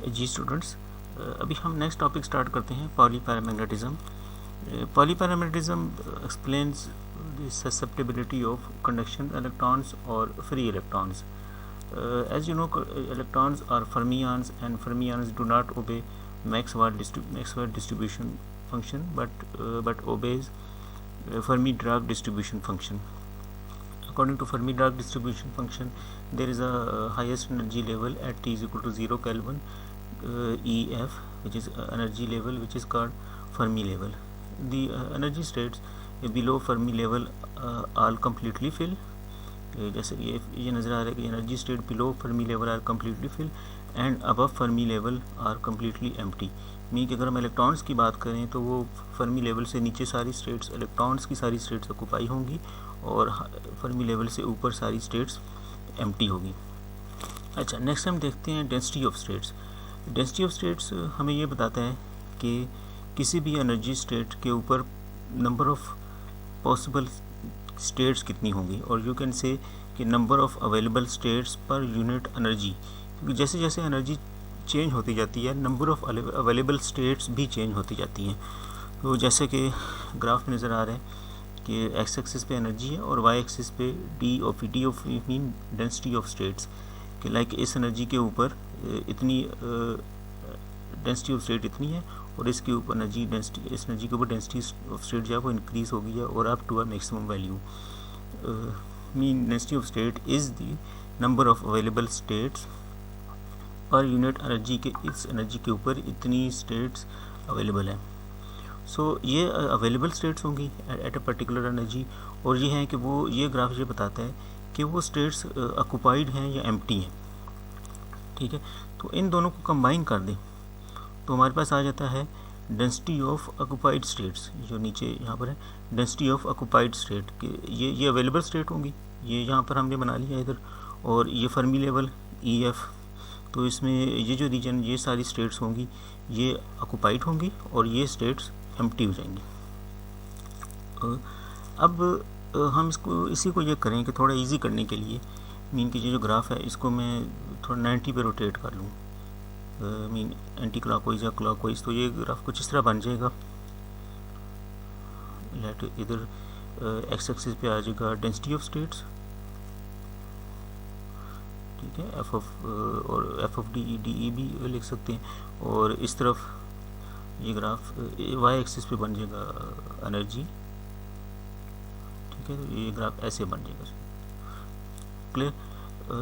जी students, अभी हम next topic start करते हैं, Pauli paramagnetism. Pauli paramagnetism explains the susceptibility of conduction electrons और free electrons. As you know, electrons are fermions, and fermions do not obey Maxwell distribution function, but obeys Fermi-Dirac distribution function. According to Fermi-Dirac distribution function, there is a highest energy level at T is equal to 0 Kelvin, EF, which is energy level, which is called Fermi level. The energy states below Fermi level are completely filled. जैसे ये नज़र आ रहा है कि energy state below Fermi level are completely fill and above Fermi level are completely empty. Mean कि अगर हम electrons की बात करें तो वो फर्मी लेवल से नीचे सारी स्टेट्स इलेक्ट्रॉन्स की सारी स्टेट्स ऑक्यूपाई होंगी और फर्मी लेवल से ऊपर सारी स्टेट्स एम्प्टी होगी. अच्छा, नेक्स्ट हम देखते हैं density of states. Density of states हमें ये बताता है कि किसी भी एनर्जी स्टेट के ऊपर नंबर ऑफ पॉसिबल स्टेट्स कितनी होंगी, और यू कैन से कि number of available states per unit energy, क्योंकि जैसे जैसे एनर्जी चेंज होती जाती है नंबर ऑफ अवेलेबल स्टेट्स भी चेंज होती जाती हैं. तो जैसे कि ग्राफ में नज़र आ रहा है कि एक्स एक्सिस पे एनर्जी है और वाई एक्सिस पे D of mean density of states, कि लाइक इस एनर्जी के ऊपर इतनी डेंसिटी ऑफ स्टेट इतनी है और इसके ऊपर एनर्जी डेंसिटी, इस एनर्जी के ऊपर डेंसिटी ऑफ स्टेट जो है वो इंक्रीज हो गई है और up to a maximum value. Mean density of state is the number of available states per unit energy के, इस एनर्जी के ऊपर इतनी स्टेट्स अवेलेबल हैं. सो ये अवेलेबल स्टेट्स होंगी एट अ पर्टिकुलर एनर्जी, और ये है कि वो ये ग्राफ ये बताता है कि वो स्टेट्स ऑक्यूपाइड हैं या एम्प्टी हैं. ठीक है, तो इन दोनों को कंबाइन कर दें तो हमारे पास आ जाता है डेंसिटी ऑफ ऑक्यूपाइड स्टेट्स, जो नीचे यहाँ पर है डेंसिटी ऑफ ऑक्यूपाइड स्टेट. ये अवेलेबल स्टेट होंगी, ये यहाँ पर हमने बना लिया इधर, और ये फर्मी लेवल EF. तो इसमें ये जो रीजन, ये सारी स्टेट्स होंगी ये ऑक्यूपाइड होंगी और ये स्टेट्स एम्प्टी हो जाएंगी. अब हम इसी को ये करें कि थोड़ा इजी करने के लिए, मीन कि ये जो ग्राफ है इसको मैं थोड़ा 90 पे रोटेट कर लूँ, मीन एंटी क्लॉकवाइज या क्लॉकवाइज, तो ये ग्राफ कुछ इस तरह बन जाएगा. लेट इधर एक्स एक्सिस पे आ जाएगा डेंसिटी ऑफ स्टेट्स, ठीक है, एफ ऑफ डी भी लिख सकते हैं, और इस तरफ ये ग्राफ वाई एक्सिस पे बन जाएगा एनर्जी. ठीक है, तो ये ग्राफ ऐसे बन जाएगा. क्लियर?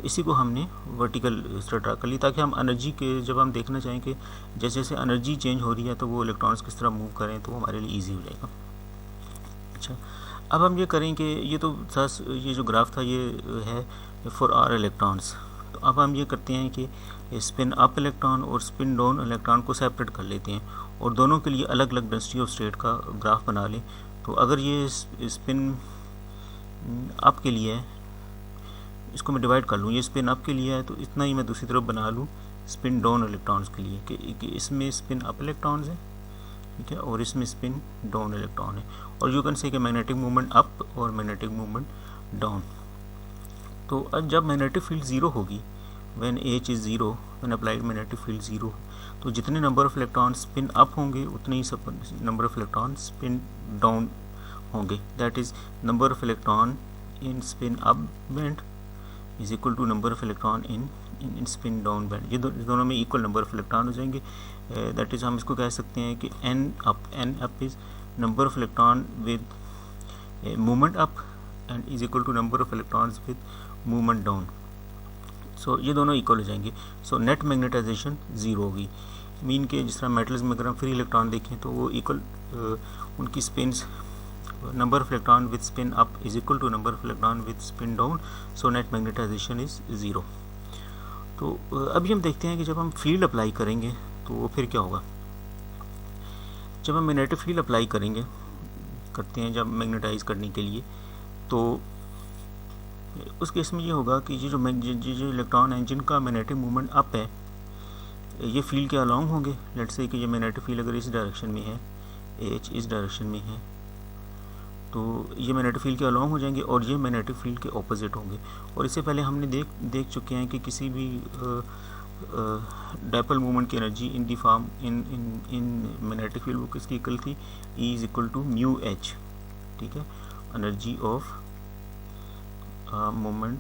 इसी को हमने वर्टिकल इस तरह ड्रा कर ली ताकि हम एनर्जी के, जब हम देखना चाहें कि जैसे जैसे एनर्जी चेंज हो रही है तो वो इलेक्ट्रॉन्स किस तरह मूव करें, तो वो हमारे लिए इजी हो जाएगा. अच्छा, अब हम ये करें कि ये तो ये जो ग्राफ था ये है फॉर आर इलेक्ट्रॉन्स. तो अब हम ये करते हैं कि स्पिन अप इलेक्ट्रॉन और स्पिन डाउन इलेक्ट्रॉन को सेपरेट कर लेते हैं और दोनों के लिए अलग अलग डेंसिटी ऑफ स्टेट का ग्राफ बना लें. तो अगर ये स्पिन अप के लिए है, इसको मैं डिवाइड कर लूँ, ये स्पिन अप के लिए है तो इतना ही मैं दूसरी तरफ बना लूँ स्पिन डाउन इलेक्ट्रॉन्स के लिए, कि इसमें स्पिन अप इलेक्ट्रॉन्स हैं, ठीक है, और इसमें स्पिन डाउन इलेक्ट्रॉन है. और यू कैन से कि मैग्नेटिक मूवमेंट अप और मैग्नेटिक मूवमेंट डाउन. तो जब मैग्नेटिक फील्ड ज़ीरो होगी, when H is zero, when applied magnetic field zero, तो जितने number of electron spin up होंगे उतने ही सब number of electron spin down होंगे. That is number of electron in spin up band is equal to number of electron in spin down band. ये दोनों में इक्वल नंबर ऑफ इलेक्ट्रॉन हो जाएंगे. दैट इज़ हम इसको कह सकते हैं कि N up is number of electron with movement up and is equal to number of electrons with movement down. So ये दोनों इक्वल हो जाएंगे. सो नेट मैग्नेटाइजेशन ज़ीरो होगी. मीन के जिस तरह मेटल्स में अगर हम फ्री इलेक्ट्रॉन देखें तो वो इक्वल उनकी spins, number of electron with spin up is equal to number of electron with spin down, so net magnetization is 0. तो अभी हम देखते हैं कि जब हम फील्ड अप्लाई करेंगे तो वो फिर क्या होगा. जब हम मैग्नेटिक फील्ड अप्लाई करते हैं जब मैग्नेटाइज करने के लिए, तो उस केस में ये होगा कि ये जो इलेक्ट्रॉन हैं जिनका मैग्नेटिक मूवमेंट अप है, ये फील्ड के अलॉन्ग होंगे. लेट्स से कि ये मैग्नेटिक फील्ड अगर इस डायरेक्शन में है, H इस डायरेक्शन में है, तो ये मैग्नेटिक फील्ड के अलॉन्ग हो जाएंगे और ये मैग्नेटिक फील्ड के ऑपोजिट होंगे. और इससे पहले हमने देख चुके हैं कि किसी भी डायपोल मोमेंट की energy in the form in magnetic field वो किसकी इक्वल थी, E is equal to mu H, ठीक है, energy of moment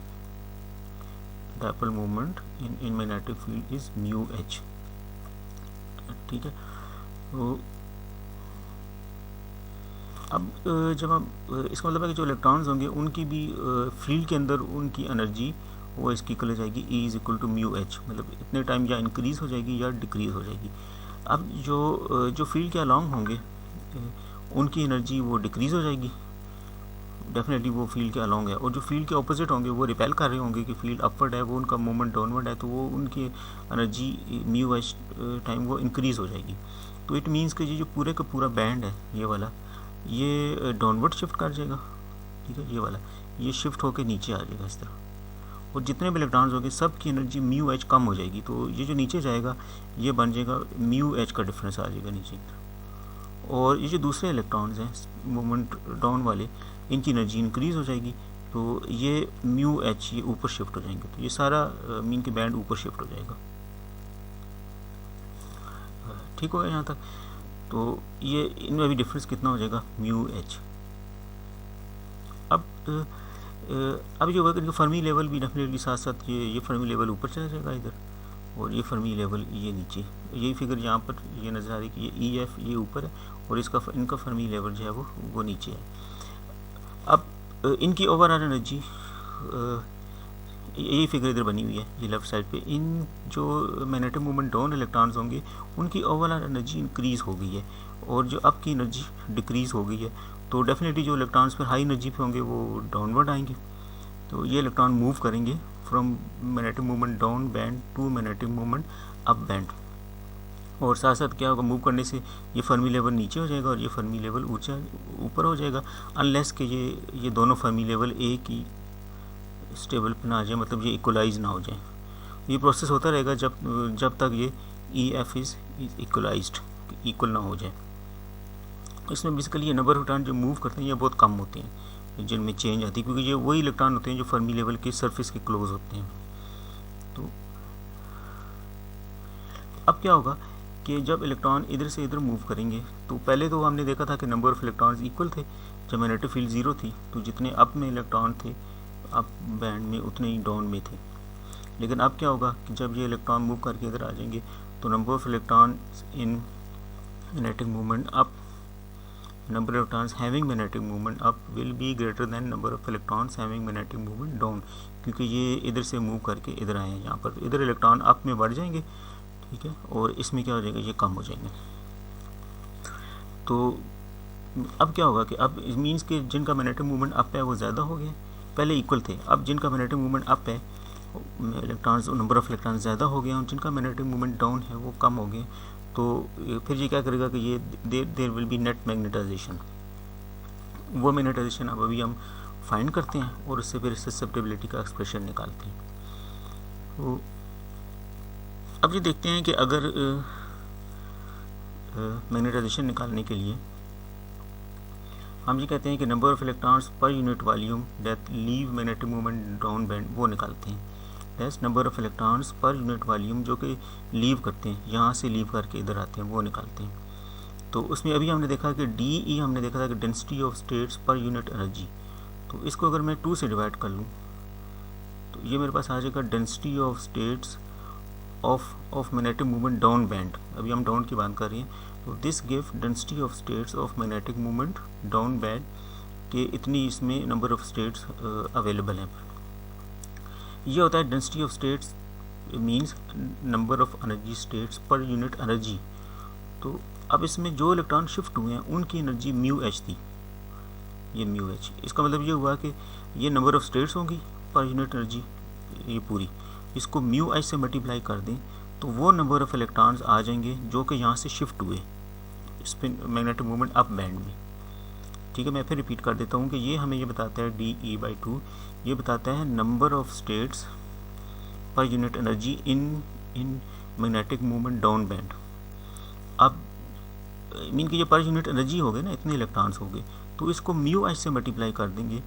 dipole moment in magnetic field is mu H, ठीक है। तो अब जब हम इसका मतलब है कि जो इलेक्ट्रॉन्स होंगे उनकी भी फील्ड के अंदर उनकी एनर्जी वो इसकी इक्वल हो जाएगी, E is equal to mu H, मतलब इतने टाइम या इंक्रीज़ हो जाएगी या डिक्रीज़ हो जाएगी। अब जो फील्ड के अलॉन्ग होंगे उनकी एनर्जी वो डिक्रीज़ हो जाएगी, डेफिनेटली वो फील्ड के अलॉन्ग है, और जो फील्ड के ऑपोजिट होंगे वो रिपेल कर रहे होंगे कि फील्ड अपवर्ड है, वो उनका मूवमेंट डाउनवर्ड है, तो वो उनकी एनर्जी म्यू एच टाइम वो इंक्रीज़ हो जाएगी। तो इट मीन्स कि ये जो पूरे का पूरा बैंड है ये वाला, ये डाउनवर्ड शिफ्ट कर जाएगा, ठीक है, ये वाला ये शिफ्ट होकर नीचे आ जाएगा इस तरह, और जितने भी इलेक्ट्रॉन्स होंगे सब की एनर्जी म्यू एच कम हो जाएगी, तो ये जो नीचे जाएगा ये बन जाएगा म्यू एच का डिफरेंस आ जाएगा नीचे। और ये जो दूसरे इलेक्ट्रॉन्स हैं मूवमेंट डाउन वाले, इनकी एनर्जी इंक्रीज़ हो जाएगी, तो ये म्यू एच ये ऊपर शिफ्ट हो जाएंगे, तो ये सारा मीन के बैंड ऊपर शिफ्ट हो जाएगा, ठीक होगा यहाँ तक। तो ये इनमें भी डिफरेंस कितना हो जाएगा, म्यू एच। अब जो होगा कि फर्मी लेवल भी डेफिनेटली साथ साथ ये फर्मी लेवल ऊपर चला जाएगा इधर, और ये फर्मी लेवल ये नीचे, यही फिगर यहाँ पर ये नज़र आ रही है कि ये ई एफ ये ऊपर है और इनका फर्मी लेवल जो है वो नीचे है। अब इनकी ओवरऑल एनर्जी, यही फिगर इधर बनी हुई है ये लेफ्ट साइड पे, इन जो मैग्नेटिक मोमेंट डाउन इलेक्ट्रॉन्स होंगे उनकी ओवरऑल एनर्जी इंक्रीज़ हो गई है, और जो अप की एनर्जी डिक्रीज़ हो गई है, तो डेफिनेटली जो इलेक्ट्रॉन्स फिर हाई एनर्जी पे होंगे वो डाउनवर्ड आएंगे, तो ये इलेक्ट्रॉन मूव करेंगे from magnetic movement down band to magnetic movement up band, और साथ साथ क्या होगा, मूव करने से ये फर्मी लेवल नीचे हो जाएगा और ये फर्मी लेवल ऊपर हो जाएगा, अनलेस कि ये दोनों फर्मी लेवल एक ही स्टेबल पे ना आ जाए, मतलब ये इक्वलाइज ना हो जाए। ये प्रोसेस होता रहेगा जब तक ये E F is equalised, equal ना हो जाए। इसमें बेसिकली ये नंबर ऑफ इलेक्ट्रॉन जो मूव करते हैं ये बहुत कम होते हैं जिनमें चेंज आती है, क्योंकि ये वही इलेक्ट्रॉन होते हैं जो फर्मी लेवल के सरफेस के क्लोज होते हैं। तो अब क्या होगा कि जब इलेक्ट्रॉन इधर से इधर मूव करेंगे, तो पहले तो हमने देखा था कि नंबर ऑफ इलेक्ट्रॉन्स इक्वल थे, जब मैग्नेटिक फील्ड ज़ीरो थी तो जितने अप में इलेक्ट्रॉन थे अप बैंड में उतने ही डाउन में थे। लेकिन अब क्या होगा कि जब ये इलेक्ट्रॉन मूव करके इधर आ जाएंगे तो number of electron in magnetic movement up, number of electrons having magnetic movement up will be greater than number of electrons having magnetic movement down, क्योंकि ये इधर से मूव करके इधर आए हैं यहाँ पर, इधर इलेक्ट्रॉन अप में बढ़ जाएंगे, ठीक है, और इसमें क्या हो जाएगा, ये कम हो जाएंगे। तो अब क्या होगा कि अब इट मीन्स कि जिनका मैग्नेटिक मूवमेंट अप है वो ज़्यादा हो गया, पहले इक्वल थे, अब जिनका मैग्नेटिक मूवमेंट अप है इलेक्ट्रॉन्स, नंबर ऑफ इलेक्ट्रॉन्स ज़्यादा हो गए, और जिनका मैग्नेटिक मूवमेंट डाउन है वो कम हो गए। तो फिर ये क्या करेगा कि ये there will be net magnetisation, वो मैग्नेटाइजेशन अब अभी हम फाइंड करते हैं और उससे फिर ससेप्टिबिलिटी का एक्सप्रेशन निकालते हैं। तो अब ये देखते हैं कि अगर मैग्नेटाइजेशन निकालने के लिए हम ये कहते हैं कि number of electrons per unit volume that leave magnetic movement down band वो निकालते हैं, that's number of electrons per unit volume जो कि लीव करते हैं, यहाँ से लीव करके इधर आते हैं वो निकालते हैं। तो उसमें अभी हमने देखा कि DE हमने देखा था कि density of states per unit energy, तो इसको अगर मैं 2 से डिवाइड कर लूँ तो ये मेरे पास आ जाएगा density of states of magnetic movement down band, अभी हम डाउन की बात कर रहे हैं, तो this give density of states of magnetic movement down band के इतनी इसमें नंबर ऑफ स्टेट्स अवेलेबल हैं। ये होता है density of states means number of energy states per unit energy. तो अब इसमें जो इलेक्ट्रॉन शिफ्ट हुए हैं उनकी एनर्जी म्यू एच थी, ये म्यू एच, इसका मतलब ये हुआ कि ये नंबर ऑफ स्टेट्स होंगी पर यूनिट एनर्जी ये पूरी, इसको म्यू एच से मल्टीप्लाई कर दें तो वो नंबर ऑफ इलेक्ट्रॉन्स आ जाएंगे जो कि यहाँ से शिफ्ट हुए spin magnetic movement up band में। ठीक है, मैं फिर रिपीट कर देता हूँ कि ये हमें ये बताता है DE/2, ये बताता है number of states per unit energy in magnetic movement down band. अब मीन कि ये पर यूनिट एनर्जी हो गए ना, इतने इलेक्ट्रॉन्स हो गए, तो इसको म्यू एच से मल्टीप्लाई कर देंगे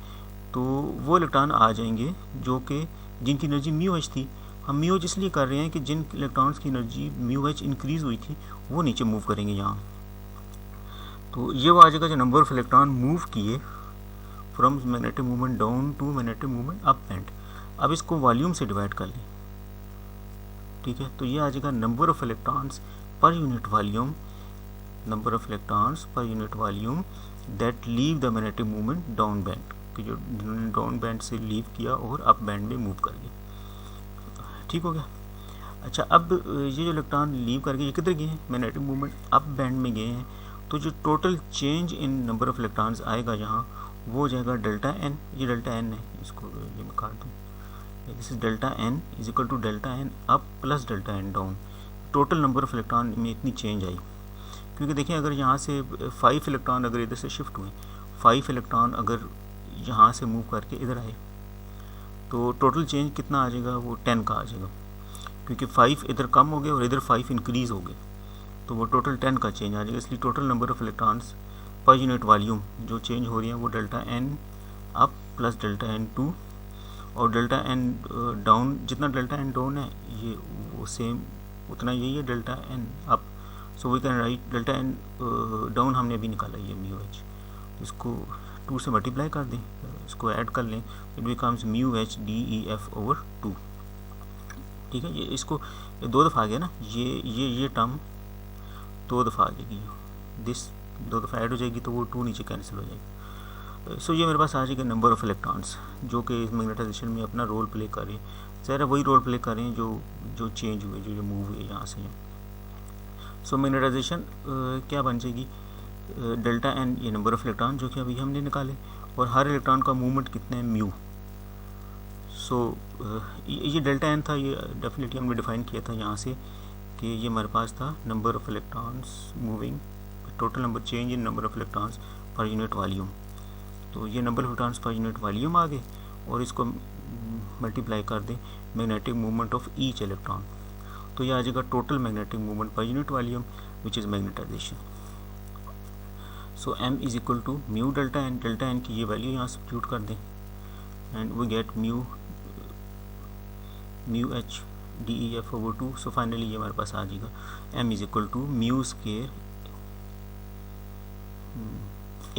तो वो इलेक्ट्रॉन आ जाएंगे जो कि जिनकी एनर्जी म्यू एच थी, हम म्यू एच इसलिए कर रहे हैं कि जिन इलेक्ट्रॉन्स की एनर्जी म्यू एच इंक्रीज हुई थी वो नीचे मूव करेंगे यहाँ, तो ये वो आ जाएगा जो नंबर ऑफ इलेक्ट्रॉन मूव किए from magnetic movement down to magnetic movement up band. अब इसको वॉल्यूम से डिवाइड कर लें, ठीक है, तो ये आ जाएगा number of electrons per unit volume, number of electrons per unit volume that leave the magnetic movement down band, कि जो डाउन बैंड से लीव किया और अप बैंड में मूव कर गए। ठीक हो गया। अच्छा, अब ये जो इलेक्ट्रॉन लीव करके ये किधर गए हैं, मैग्नेटिक मूवमेंट अप बैंड में गए हैं, तो जो total change in number of electrons आएगा यहाँ वो हो जाएगा डेल्टा एन, ये डेल्टा एन है, इसको ये मैं काट दूँ, this is delta N is equal to delta N up plus delta N down. Total number of electron में इतनी चेंज आई, क्योंकि देखिए अगर यहाँ से 5 इलेक्ट्रॉन अगर इधर से शिफ्ट हुए, 5 इलेक्ट्रॉन अगर यहाँ से मूव करके इधर आए तो टोटल चेंज कितना आ जाएगा, वो 10 का आ जाएगा, क्योंकि 5 इधर कम हो गए और इधर 5 इंक्रीज़ हो गए, तो वो टोटल 10 का चेंज आ जाएगा। इसलिए total number of electrons per unit volume जो चेंज हो रही हैं वो delta N up plus delta N two, और डेल्टा एन डाउन, जितना डेल्टा एन डाउन है ये वो सेम उतना यही है delta N up. So we can write delta N down हमने अभी निकाला ये म्यू एच, इसको 2 से मल्टीप्लाई कर दें, इसको ऐड कर लें, it becomes mu H D E F over 2। ठीक है, ये इसको ये 2 दफ़ा आ गया ना, ये टर्म 2 दफ़ा आ जाएगी, दिस 2 दफ़ा ऐड हो जाएगी तो वो 2 नीचे कैंसिल हो जाएगी। सो ये मेरे पास आ जाएगा नंबर ऑफ़ इलेक्ट्रॉन्स जो कि इस मैग्नेटाइजेशन में अपना रोल प्ले कर रहे हैं, ज़रा वही रोल प्ले कर रहे हैं जो चेंज हुए, जो मूव हुए यहाँ से। सो मैग्नेटाइजेशन क्या बन जाएगी, डेल्टा एन ये नंबर ऑफ़ इलेक्ट्रॉन जो कि अभी हमने निकाले, और हर इलेक्ट्रॉन का मूवमेंट कितना है म्यू। सो ये डेल्टा एन था, ये डेफिनेटली हमने डिफाइन किया था यहाँ से कि ये हमारे पास था number of electrons moving, total number change in number of electrons per unit volume. तो ये number of electrons per unit volume आ गए, और इसको मल्टीप्लाई कर दें magnetic movement of each electron, तो ये आ जाएगा total magnetic movement per unit volume which is magnetization. So m is equal to mu delta N की ये वैल्यू यहाँ सब्स्टिट्यूट कर दें, and we get mu H D E F over 2। So finally ये हमारे पास आ जाएगा m is equal to mu square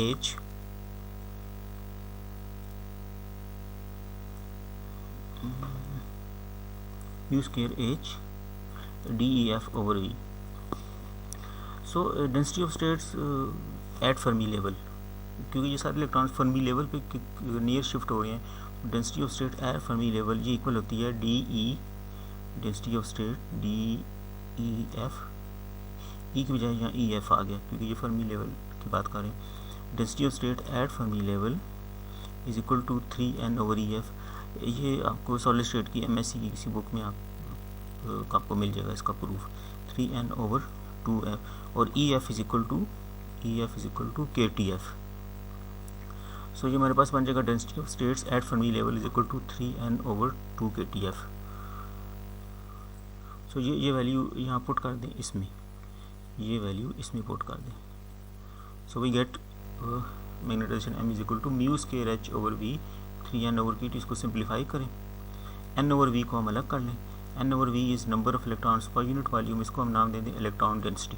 h mu square h D E F over v। So density of states at Fermi level, क्योंकि ये सारे electrons Fermi level पे near shift हो रहे हैं, density of state at Fermi level ये equal होती है D E, density of state D E F, E की बजाय यहाँ ई एफ आ गया क्योंकि ये फर्मी लेवल की बात कर रहे हैं। Density of state at Fermi level is equal to 3n over E F. ये आपको सॉलिड स्टेट की MSc की किसी बुक में आपको मिल जाएगा इसका प्रूफ, 3n ओवर 2f, और EF is equal to KTF। So ये हमारे पास बन जाएगा density of states at Fermi level is equal to 3n over 2 KTF। So ये वैल्यू यहाँ पुट कर दें, इसमें ये वैल्यू इसमें पुट कर दें। So we get magnetisation m is equal to mu square h over v 3n over kt। इसको सिंप्लीफाई करें, n ओवर v को हम अलग कर लें, n over v is number of electrons per unit volume, इसको हम नाम दे दें electron density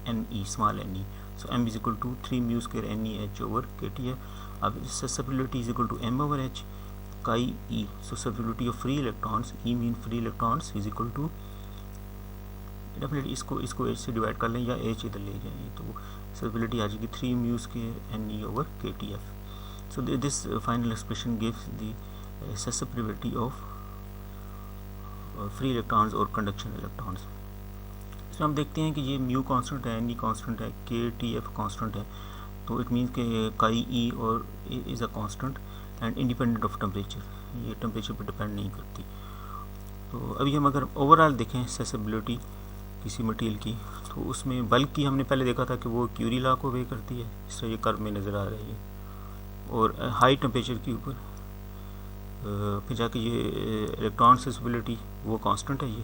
ne, small ne। So m is equal to 3 mu square ne h over kt है। अब susceptibility is equal to m over h chi e। So susceptibility of free electrons, e mean free electrons, is equal to definitely इसको h से divide कर लें या h इधर ले जाएंगे तो ससेप्टिबिलिटी आ जाएगी 3 mu square ne over KTF। So this final expression gives the susceptibility of free electrons और conduction electrons। इसमें हम देखते हैं कि ये म्यू कांस्टेंट है, ने कांस्टेंट है, KTF कांस्टेंट है, तो इट मीन्स कि काई ई और is a constant and independent of temperature, ये टेम्परेचर पर डिपेंड नहीं करती। तो अभी हम अगर ओवरऑल देखें ससेप्टिबिलिटी किसी मटेरियल की, तो उसमें बल्क की हमने पहले देखा था कि वो क्यूरी लॉ को वे करती है, इस तरह ये कर्व में नज़र आ रही है, और हाई टेम्परेचर के ऊपर फिर जाके ये इलेक्ट्रॉन ससेप्टिबिलिटी वो कांस्टेंट है ये,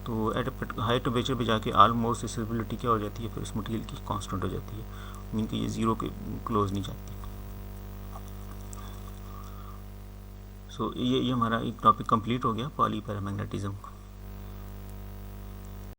तो एट हाई टेम्परेचर पे जाके ऑलमोस्ट ससेप्टिबिलिटी क्या हो जाती है, फिर उस मटेरियल की कांस्टेंट हो जाती है, मीन कि ये ज़ीरो के क्लोज नहीं जाती। सो ये हमारा एक टॉपिक कंप्लीट हो गया पॉली पैरामैग्नेटिज्म का।